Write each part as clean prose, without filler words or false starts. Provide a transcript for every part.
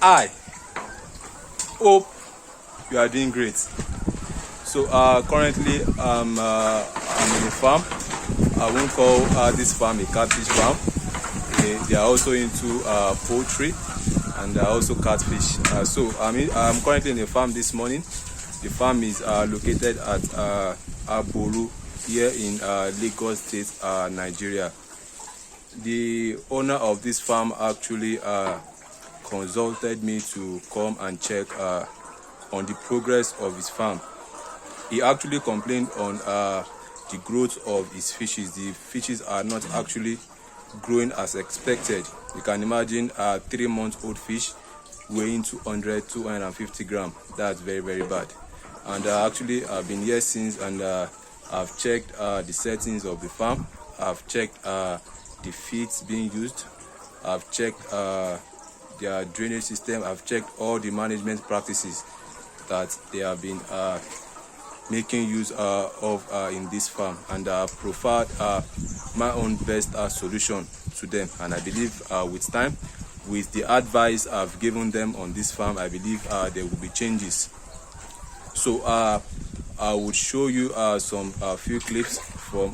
I hope you are doing great. So currently I'm in a farm. I won't call this farm a catfish farm. They are also into poultry, and also catfish. So I'm currently in a farm this morning. The farm is located at Aboru here in Lagos State, Nigeria. The owner of this farm actually consulted me to come and check on the progress of his farm. He actually complained on the growth of his fishes. The fishes are not actually growing as expected. You can imagine a 3-month-old fish weighing 250 grams. That's very, very bad. And actually I've been here since, and I've checked the settings of the farm. I've checked the feeds being used. I've checked their drainage system. I've checked all the management practices that they have been making use of in this farm, and provide my own best solution to them. And I believe with time, with the advice I've given them on this farm, I believe there will be changes. So I would show you some few clips from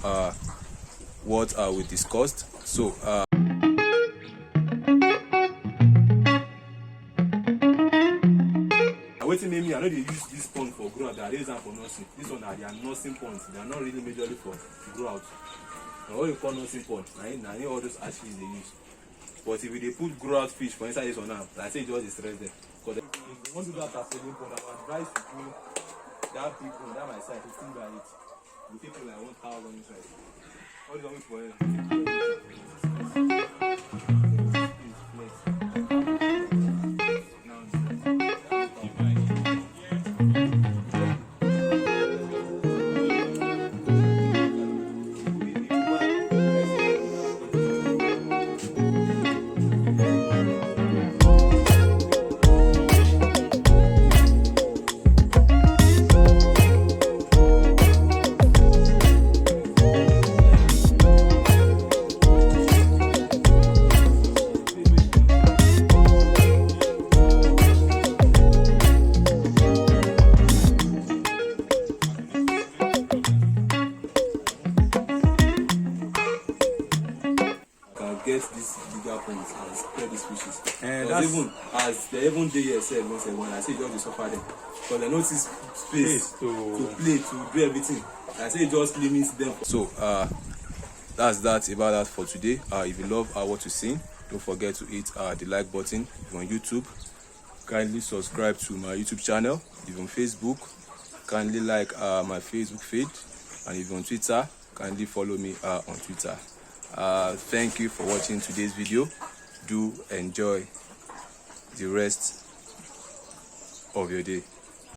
what we discussed. So waiting me, I know they use this pond for grow out. They are raised for nursing. This one are their nursing ponds. They are not really majorly for grow out. Now what you call nursing pond? Now all those hatcheries they use. But if they put grow out fish for inside this one now, I say it just stress them. Because if you want to do that as a pond, I would advise to do that big one, that my side, 15 by 8. You take like 1,000 inside. What do you want for it? Get these bigger ponds and spread these fishes. And even as they even day yourself, when I say just suffer them, because they notice space to play, to do everything. I say just limits them. So that's about that for today. If you love what you see, don't forget to hit the like button. If you're on YouTube, kindly subscribe to my YouTube channel. If you're on Facebook, kindly like my Facebook feed, and if you're on Twitter, kindly follow me on Twitter. Thank you for watching today's video. Do enjoy the rest of your day.